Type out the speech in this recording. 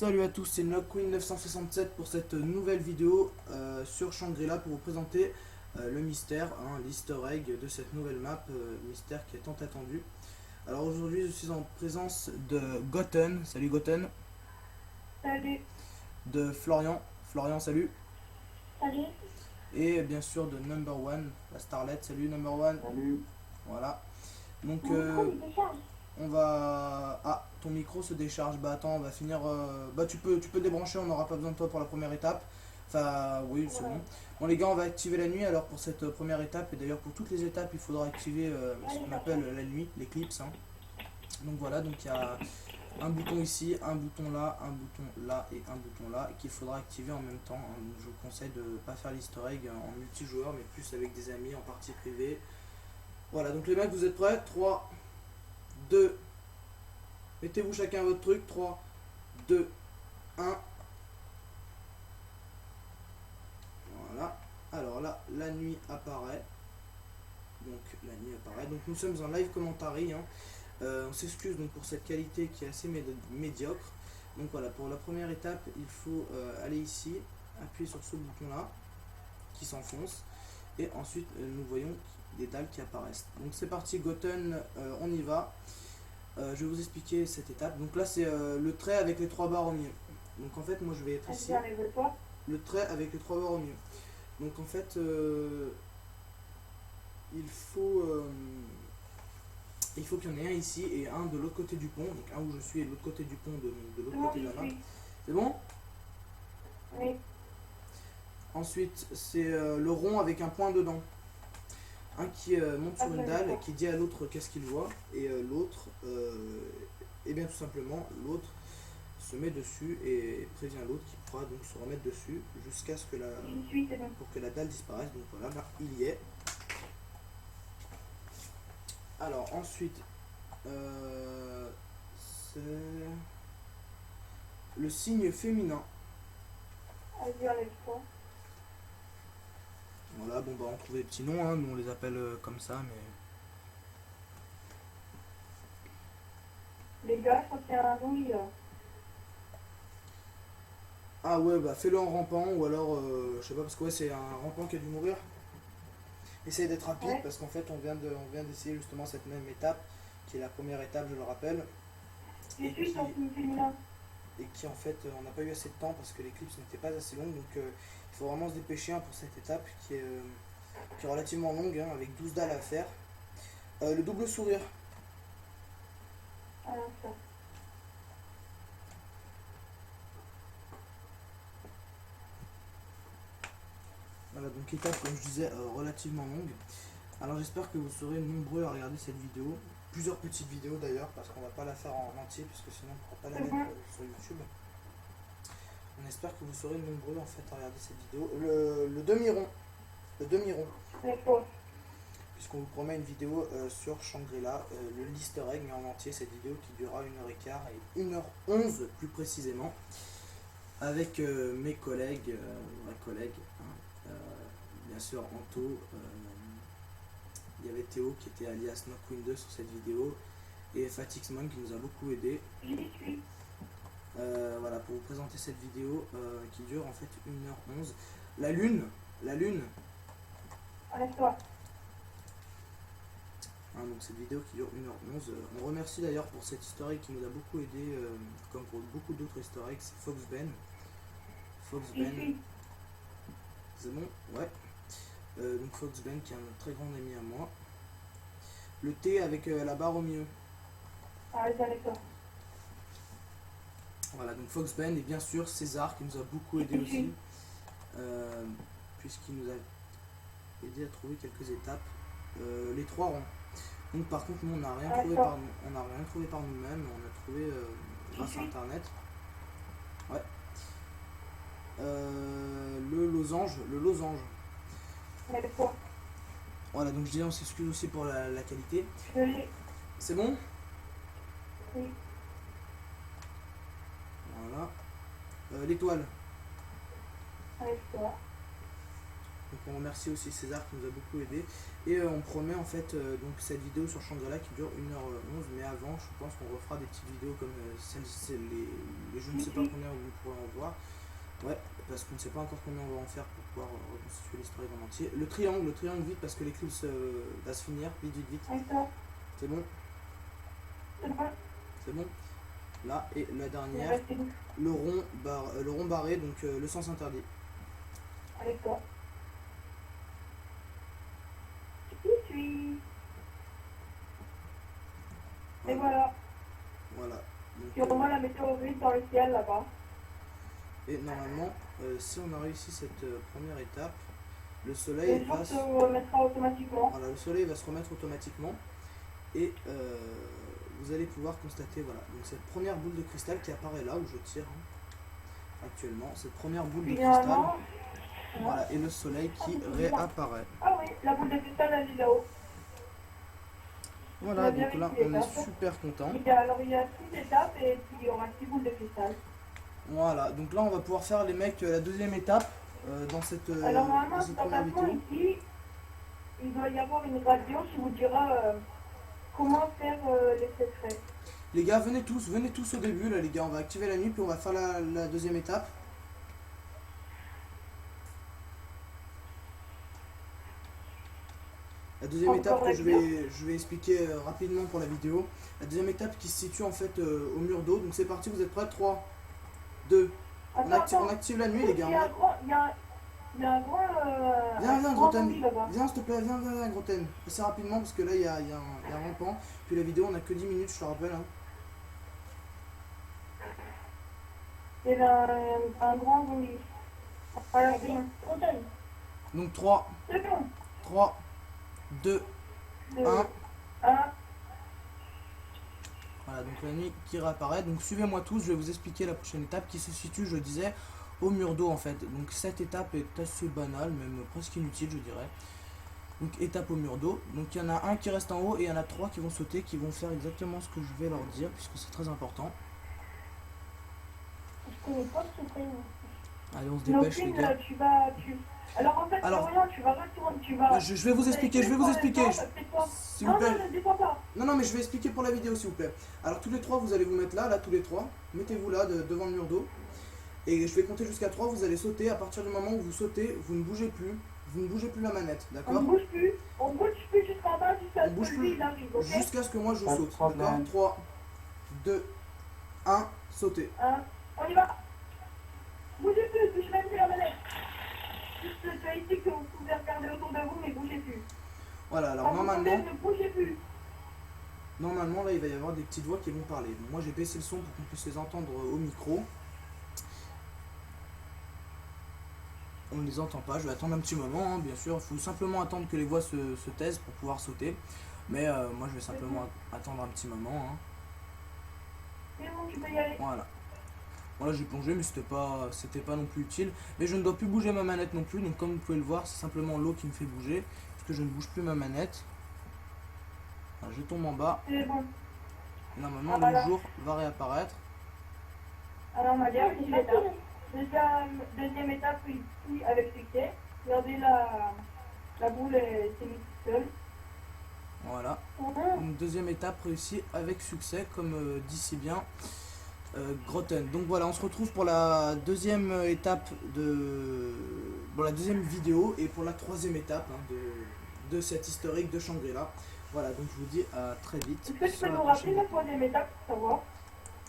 Salut à tous, c'est NockQueen 967 pour cette nouvelle vidéo sur Shangri-La pour vous présenter le mystère, l'easter egg de cette nouvelle map, mystère qui est tant attendu. Alors aujourd'hui je suis en présence de Goten, salut Goten, Salut, de Florian, Florian salut, salut. et bien sûr de Number One, la starlet, salut Number One, Salut. voilà. Donc Mon micro il décharge. on va... Ah, ton micro se décharge, bah attends, on va finir... Bah tu peux débrancher, on n'aura pas besoin de toi pour la première étape. Enfin, oui, c'est Voilà. bon. Bon les gars, on va activer la nuit alors pour cette première étape. Et d'ailleurs pour toutes les étapes, il faudra activer ce Allez, qu'on ça appelle la nuit, l'éclipse. Donc voilà, donc il y a un bouton ici, un bouton là, un bouton là et un bouton là qu'il faudra activer en même temps. Donc je vous conseille de ne pas faire l'easter egg en multijoueur, mais plus avec des amis en partie privée. Voilà, donc les mecs, vous êtes prêts? 3, 2, mettez-vous chacun votre truc. 3, 2, 1. Voilà. Alors là, la nuit apparaît. Donc la nuit apparaît. Donc nous sommes en live commentary. On s'excuse donc pour cette qualité qui est assez médiocre. Donc voilà, pour la première étape, il faut aller ici, appuyer sur ce bouton là, qui s'enfonce. Et ensuite, nous voyons des dalles qui apparaissent. Donc c'est parti, Goten, on y va. Je vais vous expliquer cette étape. Donc là, c'est le trait avec les 3 barres au milieu. Donc en fait, moi je vais être ici. Vas-y, arrive-toi. Le trait avec les 3 barres au milieu. Donc en fait, il faut il faut qu'il y en ait un ici et un de l'autre côté du pont. Donc un où je suis et de l'autre côté du pont, de l'autre Moi côté de je la map. suis. C'est bon? Oui. Ensuite, c'est le rond avec un point dedans. Un qui monte sur une dalle et qui dit à l'autre qu'est-ce qu'il voit. Et l'autre, et bien tout simplement, l'autre se met dessus et prévient l'autre qui pourra donc se remettre dessus jusqu'à ce que J'y suis, c'est bon. pour que la dalle disparaisse. Donc voilà, là il y est. Alors ensuite, c'est le signe féminin. Vas-y, arrive-toi. Voilà, bon bah on trouve des petits noms, nous on les appelle comme ça, mais... Les gars, je crois qu'il y a un zombie là. Ah ouais, bah fais-le en rampant, ou alors, je sais pas, parce que ouais, c'est un rampant qui a dû mourir. Essayez d'être rapide, Ouais. parce qu'en fait on vient d'essayer justement cette même étape, qui est la première étape, je le rappelle, Je suis ton signe féminin. et qui en fait, on n'a pas eu assez de temps, parce que l'éclipse n'était pas assez longue, donc il faut vraiment se dépêcher pour cette étape, qui est relativement longue, avec 12 dalles à faire. Le double sourire. Ah non, ça. Voilà, donc étape, comme je disais, relativement longue. Alors j'espère que vous serez nombreux à regarder cette vidéo. Plusieurs petites vidéos d'ailleurs, parce qu'on va pas la faire en entier, puisque sinon on ne pourra pas la mettre sur YouTube. On espère que vous serez nombreux en fait à regarder cette vidéo. Le demi-rond. Le demi-rond. Arrive-toi. Puisqu'on vous promet une vidéo sur Shangri-La, le l'easter egg, mais en entier, cette vidéo qui durera 1h15 et 1h11 plus précisément, avec mes collègues, vrais collègues, bien sûr Anto, il y avait Théo qui était alias NockQueen 2 sur cette vidéo, et Fatixman qui nous a beaucoup aidé. J'y suis. Voilà, pour vous présenter cette vidéo qui dure en fait 1h11. La lune, Arrête-toi. donc cette vidéo qui dure 1h11. On remercie d'ailleurs pour cette easter egg qui nous a beaucoup aidé, comme pour beaucoup d'autres easter eggs, c'est Foxben. J'y Foxben, suis. c'est bon? Ouais. Donc Foxben qui est un très grand ami à moi. Le T avec la barre au milieu. Vas-y, arrive-toi. Voilà, donc Foxben et bien sûr César qui nous a beaucoup aidé aussi, puisqu'il nous a aidé à trouver quelques étapes. Les 3 ronds. Donc par contre nous on n'a rien trouvé par nous-mêmes, on a trouvé grâce à internet. Ouais. Le losange. Arrive-toi. Voilà, donc je disais on s'excuse aussi pour la qualité. Je l'ai. C'est bon? Oui. Voilà. L'étoile. Arrive-toi. Donc on remercie aussi César qui nous a beaucoup aidé. Et on promet en fait donc cette vidéo sur Shangri-La qui dure 1h11, mais avant je pense qu'on refera des petites vidéos comme celles, c'est les je ne sais pas combien vous pourrez en voir. Ouais, parce qu'on ne sait pas encore combien on va en faire pour pouvoir reconstituer l'histoire en entier. Le triangle vite parce que l'éclipse va se finir, vite. D'accord. C'est bon? C'est bon. C'est bon? Là, et la Il dernière, reste une. le rond barré, donc le sens interdit. Avec toi. Qui suis. Et voilà. Voilà. Donc, Puis au moins la météorite dans le ciel là-bas. et normalement, si on a réussi cette première étape, le Et soleil le va jour se remettra automatiquement. voilà, le soleil va se remettre automatiquement et vous allez pouvoir constater voilà donc cette première boule de cristal qui apparaît là où je tire actuellement, cette première boule de cristal, Finalement. voilà, et le soleil qui réapparaît. Ah oui, la boule de cristal elle est là-haut. Voilà, donc là on est super content. Alors il y a 6 étapes et puis il y aura 6 boules de cristal. Voilà, donc là on va pouvoir faire les mecs la deuxième étape dans cette, Alors normalement, dans cette dans première ta fond vidéo. ici, il doit y avoir une radio qui vous dira comment faire les secrets. Les gars, venez tous au début là les gars, on va activer la nuit puis on va faire la deuxième étape. La deuxième étape que je vais expliquer rapidement pour la vidéo. La deuxième étape qui se situe en fait au mur d'eau. Donc c'est parti, vous êtes prêts? 3, 2, on active la nuit les gars. Il y a un grand. Viens, grand Grotten. zombie là-bas. Viens, s'il te plaît, viens, Grotten. Assez rapidement parce que là, il y a un rampant. Puis la vidéo, on a que 10 minutes, je te rappelle. Hein. Il y a un grand zombie. Voilà, c'est bon. Donc 3, C'est bon. 3, 2, 1. 1. Voilà, donc la nuit qui réapparaît. Donc suivez-moi tous, je vais vous expliquer la prochaine étape qui se situe, je disais, au mur d'eau en fait. Donc cette étape est assez banale, même presque inutile je dirais. Donc étape au mur d'eau. Donc il y en a un qui reste en haut et il y en a 3 qui vont sauter, qui vont faire exactement ce que je vais leur dire, puisque c'est très important. Je connais pas ce truc. Allez, on se dépêche les gars. Alors en fait, Florian, tu vas retourner, je vais vous expliquer, S'il vous plaît. Ne descends pas. Non, mais je vais expliquer pour la vidéo, s'il vous plaît. Alors, tous les 3, vous allez vous mettre là, tous les 3. Mettez-vous là, devant le mur d'eau. Et je vais compter jusqu'à 3, vous allez sauter. À partir du moment où vous sautez, vous ne bougez plus. Vous ne bougez plus la manette, d'accord? On bouge plus jusqu'en bas, jusqu'à ce que lui il arrive, ok? Jusqu'à ce que moi je saute, d'accord? 3, 2, 1, sautez. On y va. Bougez même plus la manette. Juste ici que vous pouvez regarder autour de vous, mais bougez plus. Voilà, alors normalement, Ne bougez plus. normalement là il va y avoir des petites voix qui vont parler. Donc, moi j'ai baissé le son pour qu'on puisse les entendre au micro. On ne les entend pas, je vais attendre un petit moment, hein, bien sûr. Il faut simplement attendre que les voix se taisent pour pouvoir sauter. Mais moi je vais simplement attendre un petit moment. Hein. C'est bon, tu peux y aller. Voilà. Voilà, j'ai plongé, mais c'était pas non plus utile. Mais je ne dois plus bouger ma manette non plus. Donc comme vous pouvez le voir, c'est simplement l'eau qui me fait bouger. Puisque je ne bouge plus ma manette. Voilà, je tombe en bas. C'est bon. Et normalement, le jour va réapparaître. Alors, on va dire une étape. Deuxième étape, ici, avec succès. Regardez, la boule s'est mise toute seule. Voilà. Une deuxième étape réussie avec succès, comme dit si bien Grotten. Donc voilà, on se retrouve pour la deuxième étape pour la deuxième vidéo et pour la troisième étape hein, de cette historique de Shangri-La. Voilà, donc je vous dis à très vite. Est-ce que tu peux nous rappeler la troisième étape pour savoir?